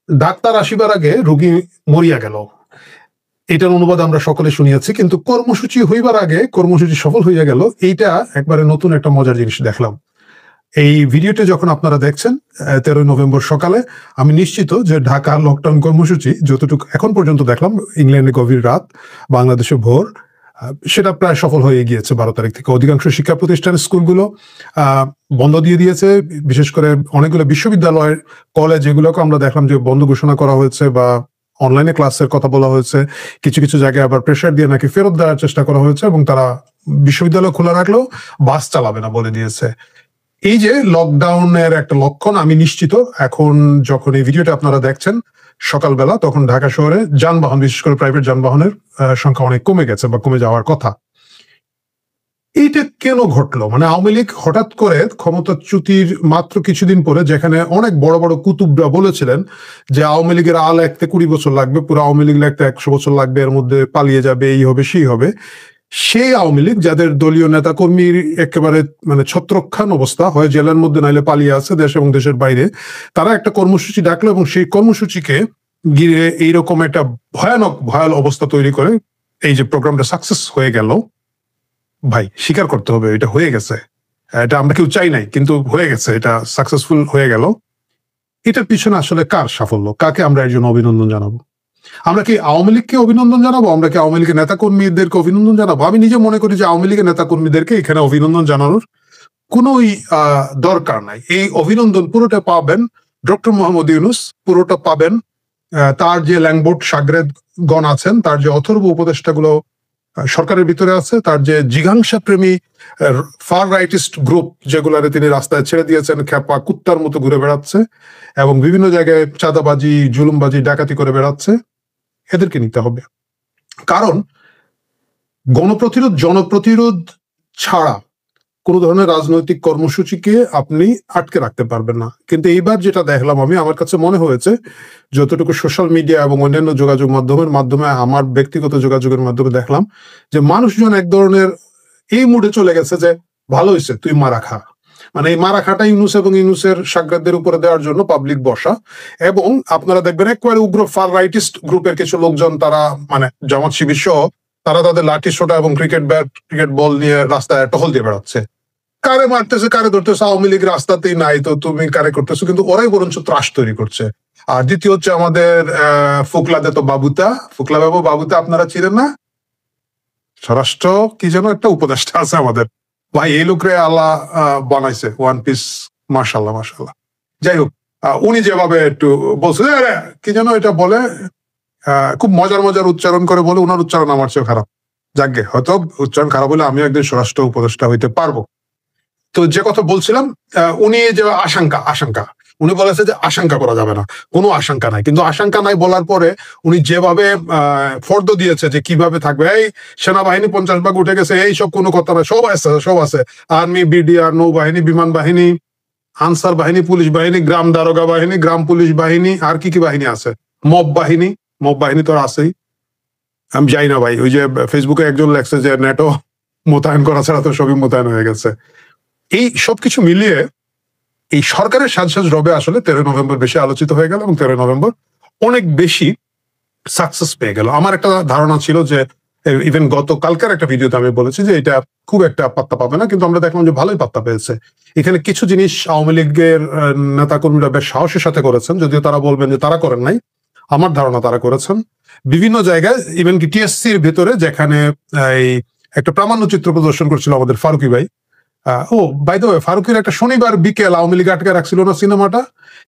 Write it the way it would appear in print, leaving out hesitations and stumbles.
Doctor আসিবার আগে রোগী মরিয়া গেল, এটার অনুবাদ আমরা সকলে শুনিয়াছি, কিন্তু কর্মসূচি হইবার আগে কর্মসূচি সফল হইয়া গেল, এইটা একবারে নতুন একটা মজার জিনিস দেখলাম। এই ভিডিওটা যখন আপনারা দেখছেন 13 নভেম্বর সকালে, আমি নিশ্চিত যে ঢাকা লকডাউন কর্মসূচি যতটুকু এখন পর্যন্ত দেখলাম, ইংল্যান্ডে গভীর রাত, বাংলাদেশে ভোর, সেটা প্রায় সফল হয়ে গিয়েছে 12 তারিখ থেকে। অধিকাংশ শিক্ষা প্রতিষ্ঠান, স্কুলগুলো বন্ধ দিয়ে দিয়েছে। বিশেষ করে অনেকগুলো বিশ্ববিদ্যালয়, কলেজ, এগুলোকে আমরা দেখলাম যে বন্ধ ঘোষণা করা হয়েছে বা অনলাইনে ক্লাসের কথা বলা হয়েছে। কিছু কিছু জায়গায় আবার প্রেশার দিয়ে নাকি ফেরত দেওয়ার চেষ্টা করা হয়েছে, এবং তারা বিশ্ববিদ্যালয় খোলা রাখলেও বাস চালাবে না বলে দিয়েছে। এই যে লকডাউনের একটা লক্ষণ, আমি নিশ্চিত এখন যখন এই ভিডিওটা আপনারা দেখছেন সকালবেলা, তখন ঢাকা শহরে যানবাহন, বিশেষ করে প্রাইভেট যানবাহনের সংখ্যা অনেক কমে গেছে বা কমে যাওয়ার কথা। এইটা কেন ঘটলো? মানে আওয়ামী লীগ হঠাৎ করে ক্ষমতাচ্যুতির মাত্র কিছুদিন পরে, যেখানে অনেক বড় বড় কুতুবরা বলেছিলেন যে আওয়ামী লীগের লাগতে 20 বছর লাগবে, পুরো আওয়ামী লীগ লাগতে 100 বছর লাগবে, এর মধ্যে পালিয়ে যাবে, এই হবে সেই হবে, সেই আওয়ামী লীগ যাদের দলীয় নেতা কর্মীর একেবারে মানে ছত্রখান অবস্থা, হয় জেলের মধ্যে নাইলে পালিয়ে আছে দেশ এবং দেশের বাইরে, তারা একটা কর্মসূচি ডাকলো এবং সেই কর্মসূচিকে ঘিরে এইরকম একটা ভয়াল অবস্থা তৈরি করে এই যে প্রোগ্রামটা সাকসেস হয়ে গেল। ভাই স্বীকার করতে হবে, এটা হয়ে গেছে, এটা আমরা কেউ চাই নাই, কিন্তু হয়ে গেছে, এটা সাকসেসফুল হয়ে গেল। এটার পিছনে আসলে কার সাফল্য? কাকে আমরা এর জন্য অভিনন্দন জানাবো? আমরা কি আওয়ামী লীগকে অভিনন্দন জানাবো? আমরা কি আওয়ামী লীগের নেতা কর্মীদেরকে অভিনন্দন জানাবো? আমি নিজে মনে করি যে আওয়ামী লীগের নেতা কর্মীদেরকে এখানে অভিনন্দন জানানোর কোনোই দরকার নাই। এই অভিনন্দন পুরোটা পাবেন ডক্টর মোহাম্মদ ইউনূস, পুরোটা পাবেন তার যে ল্যাংবোর্ড সাগরেদ গণ আছেন, তার যে অথর্ব উপদেষ্টাগুলো সরকারের ভিতরে আছে, তার যে জিঘাংসা প্রেমী ফার রাইটিস্ট গ্রুপ যেগুলারে তিনি রাস্তায় ছেড়ে দিয়েছেন, খেপা কুত্তার মতো ঘুরে বেড়াচ্ছে এবং বিভিন্ন জায়গায় চাঁদাবাজি, জুলুমবাজি, ডাকাতি করে বেড়াচ্ছে, এদেরকে নিতে হবে। কারণ গণপ্রতিরোধ, জনপ্রতিরোধ ছাড়া কোন ধরনের রাজনৈতিক কর্মসূচিকে আপনি আটকে রাখতে পারবেন না। কিন্তু এইবার যেটা দেখলাম আমি, আমার কাছে মনে হয়েছে যতটুকু সোশ্যাল মিডিয়া এবং অন্যান্য যোগাযোগ মাধ্যমে আমার ব্যক্তিগত যোগাযোগের মাধ্যমে দেখলাম যে মানুষজন এক ধরনের এই মুডে চলে গেছে যে ভালো হয়েছে তুই মারা খা। মানে এই মারা খাটা ইউনূস এবং ইউনূসের সাগ্রাদদের উপরে দেওয়ার জন্য পাবলিক বসা। এবং আপনারা দেখবেন একেবারে উগ্র ফার রাইটিস্ট গ্রুপের কিছু লোকজন, তারা মানে জামাত শিবির সহ, তারা তাদের লাঠি সোটা এবং ক্রিকেট ব্যাট, ক্রিকেট বল নিয়ে রাস্তায় টহল দিয়ে বেড়াচ্ছে। কারে মারতেছে, কারে ধরতেছে, আওয়ামী লীগ রাস্তাতেই নাই, তো তুমি কারে করতেছো? কিন্তু ওরাই বরঞ্চ ত্রাস তৈরি করছে। আর দ্বিতীয় হচ্ছে আমাদের ফুকলাতে তো বাবুতা, ফুকলা বাবু, বাবুতা আপনারা চিনেন না? স্বরাষ্ট্র কি যেন একটা উপদেষ্টা আছে আমাদের, ভাই এই লোকরে আল্লাহ বানাইছে ওয়ান পিস, মাশাল্লাহ মাশাল্লাহ। যাই হোক, উনি যেভাবে একটু বলছে কি যেন এটা বলে, খুব মজার মজার উচ্চারণ করে বলে, ওনার উচ্চারণ আমার চেয়ে খারাপ। যাকে হয়তো উচ্চারণ খারাপ হলে আমি একদিন স্বরাষ্ট্র উপদেষ্টা হইতে পারবো। তো যে কথা বলছিলাম, উনি যে আশঙ্কা উনি বলেছে যে আশঙ্কা করা যাবে না, কোনো আশঙ্কা নাই। কিন্তু আশঙ্কা নাই বলার পরে উনি যেভাবে ফর্দ দিয়েছে যে কিভাবে থাকবে, এই সেনাবাহিনী 50 ভাগ উঠে গেছে, এই সব কোনো কথা নাই, সব আছে, আর্মি, বিডিআর, নৌবাহিনী, বিমান বাহিনী, আনসার বাহিনী, পুলিশ বাহিনী, গ্রাম দারোগা বাহিনী, গ্রাম পুলিশ বাহিনী, আর কি কি বাহিনী আছে, মব বাহিনী তো আছেই। আমি যাই না ভাই, ওই যে ফেসবুকে একজন লেখছে যে নেটো মোতায়েন করা ছাড়া তো সবই মোতায়েন হয়ে গেছে। এই সবকিছু মিলিয়ে এই সরকারের সাজ রবে আসলে 13 নভেম্বর বেশি আলোচিত হয়ে গেল এবং 13 নভেম্বর অনেক বেশি সাকসেস পেয়ে গেল। আমার একটা ধারণা ছিল যে ইভেন গতকালকার একটা ভিডিওতে আমি বলেছি যে এটা খুব একটা পাত্তা পাবে না, কিন্তু আমরা দেখলাম যে ভালোই পাত্তা পেয়েছে। এখানে কিছু জিনিস আওয়ামী লীগের নেতা কর্মীরা বেশ সাহসের সাথে করেছেন, যদিও তারা বলবেন যে তারা করেন নাই, আমার ধারণা তারা করেছেন। বিভিন্ন জায়গায় ইভেন কি টিএসসির ভেতরে, যেখানে এই একটা প্রামাণ্য চিত্র প্রদর্শন করছিল আমাদের ফারুকি ভাই, ও বাই দ্য ওয়ে, ফারুকের একটা শনিবার বিকেল আওয়ামী লীগ আটকে রাখছিল না সিনেমাটা,